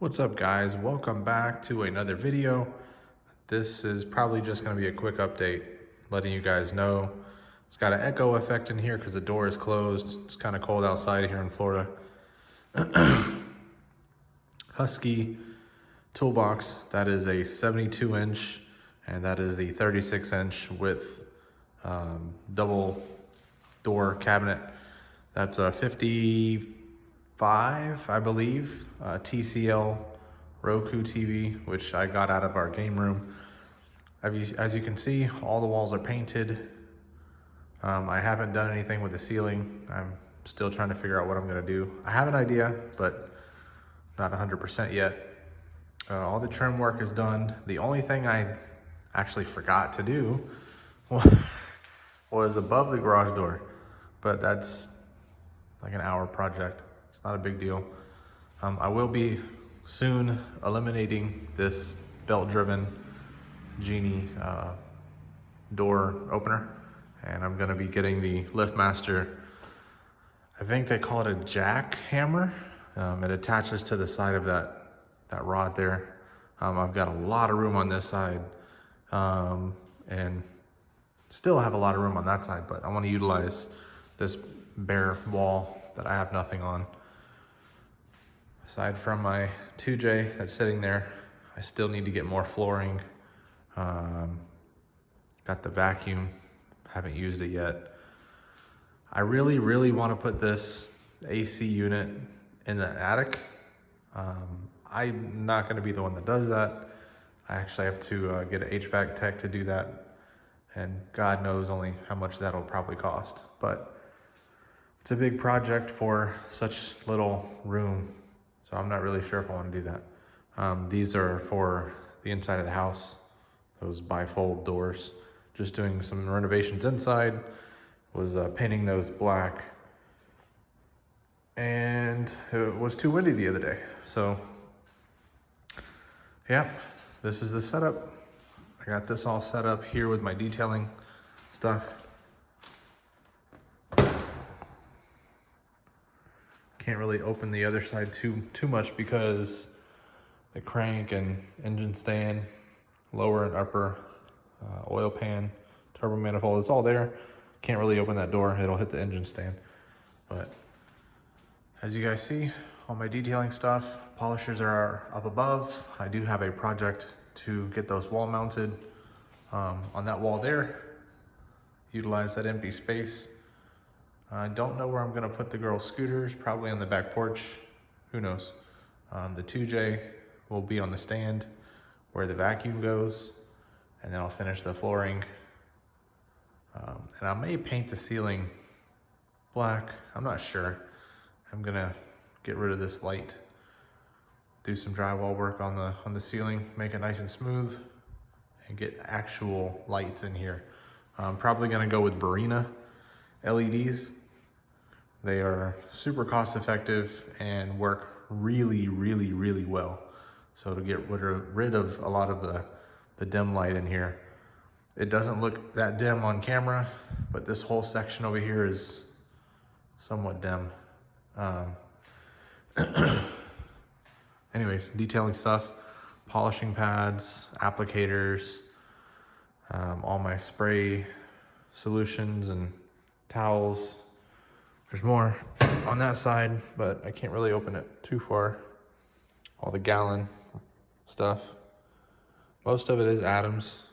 What's up, guys? Welcome back to another video. This is probably just going to be a quick update letting you guys know it's got an echo effect in here because the door is closed. It's kind of cold outside here in Florida. Husky toolbox, that is a 72-inch and that is the 36-inch width double door cabinet. That's a 55, I believe, TCL Roku TV, which I got out of our game room. As you can see, all the walls are painted. I haven't done anything with the ceiling. I'm still trying to figure out what I'm gonna do. I have an idea, but not 100% yet. All the trim work is done. The only thing I actually forgot to do was above the garage door, but that's like an hour project. It's not a big deal. I will be soon eliminating this belt-driven Genie door opener, and I'm gonna be getting the LiftMaster. I think they call it a jackhammer. It attaches to the side of that rod there. I've got a lot of room on this side, and still have a lot of room on that side, but I want to utilize this bare wall that I have nothing on. Aside from my 2J that's sitting there, I still need to get more flooring. Got the vacuum, haven't used it yet. I really want to put this AC unit in the attic. I'm not going to be the one that does that. I actually have to get an HVAC tech to do that, and God knows only how much that'll probably cost. But it's a big project for such little room, so I'm not really sure if I want to do that. These are for the inside of the house, those bifold doors. Just doing some renovations inside, was painting those black, and it was too windy the other day. So yeah, this is the setup. I got this all set up here with my detailing stuff. Can't really open the other side too much because the crank and engine stand, lower and upper oil pan, turbo manifold, it's all there. Can't really open that door, it'll hit the engine stand. But as you guys see, all my detailing stuff, polishers are up above. I do have a project to get those wall mounted on that wall there. Utilize that empty space. I don't know where I'm gonna put the girls' scooters, probably on the back porch, who knows. The 2J will be on the stand where the vacuum goes, and then I'll finish the flooring. And I may paint the ceiling black, I'm not sure. I'm gonna get rid of this light, do some drywall work on the ceiling, make it nice and smooth, and get actual lights in here. I'm probably gonna go with Barina LEDs. They are super cost effective and work really well. So to get rid of a lot of the dim light in here. It doesn't look that dim on camera, but this whole section over here is somewhat dim. Anyways, detailing stuff, polishing pads, applicators, all my spray solutions and towels. There's more on that side, but I can't really open it too far. All the gallon stuff. Most of it is Adams,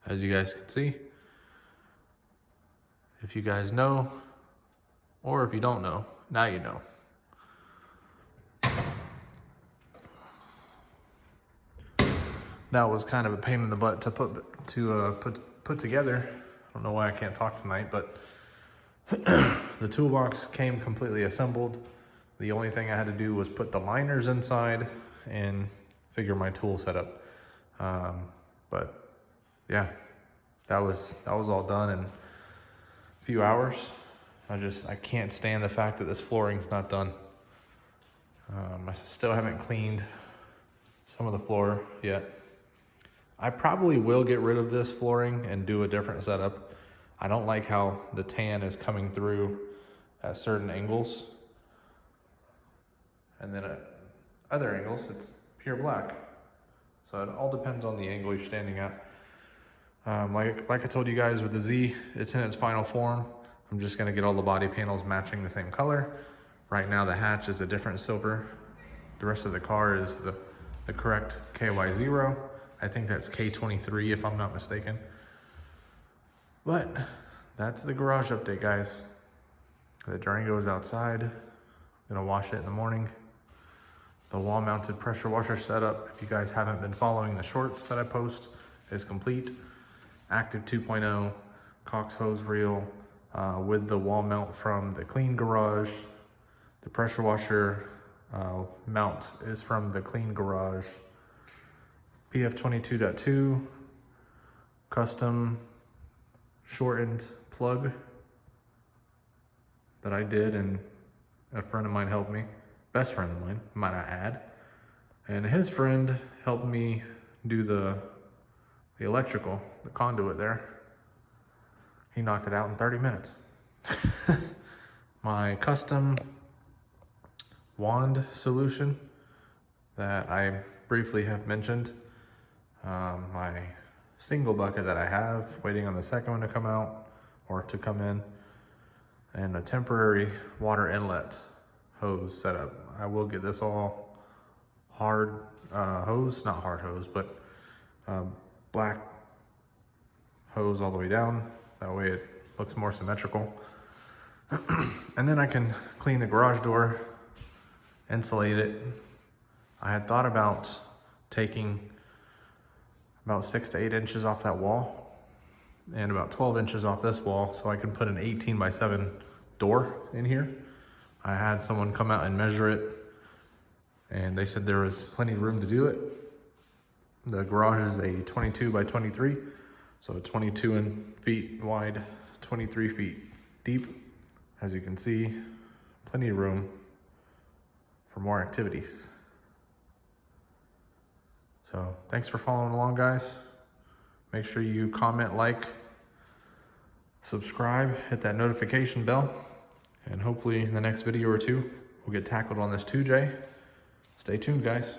as you guys can see. If you guys know, or if you don't know, now you know. That was kind of a pain in the butt to put together. I don't know why I can't talk tonight, but the toolbox came completely assembled. The only thing I had to do was put the liners inside and figure my tool setup. But yeah, that was all done in a few hours. I can't stand the fact that this flooring's not done. I still haven't cleaned some of the floor yet. I probably will get rid of this flooring and do a different setup. I don't like how the tan is coming through at certain angles. And then at other angles, pure black. So it all depends on the angle you're standing at. Like I told you guys with the Z, it's in its final form. I'm just gonna get all the body panels matching the same color. Right now the hatch is a different silver. The rest of the car is the correct KY0. I think that's K23 if I'm not mistaken. But that's the garage update, guys. The Durango is outside. Gonna wash it in the morning. The wall mounted pressure washer setup, if you guys haven't been following the shorts that I post, is complete. Active 2.0 Cox hose reel with the wall mount from the clean garage. The pressure washer mount is from the clean garage. PF 22.2 custom shortened plug that I did, and a friend of mine helped me. Best friend of mine, might I add. And his friend helped me do the electrical, the conduit there. He knocked it out in 30 minutes. My custom wand solution that I briefly have mentioned. My single bucket that I have, waiting on the second one to come out or to come in. And a temporary water inlet hose setup. I will get this all hard hose, not hard hose, but black hose all the way down. That way it looks more symmetrical. And then I can clean the garage door, insulate it. I had thought about taking about 6 to 8 inches off that wall and about 12 inches off this wall so I can put an 18x7 door in here. I had someone come out and measure it, and they said there was plenty of room to do it. The garage is a 22 by 23, so 22 feet wide, 23 feet deep. As you can see, plenty of room for more activities. So thanks for following along, guys. Make sure you comment, like, subscribe, hit that notification bell, and hopefully in the next video or two, we'll get tackled on this 2J. Stay tuned, guys.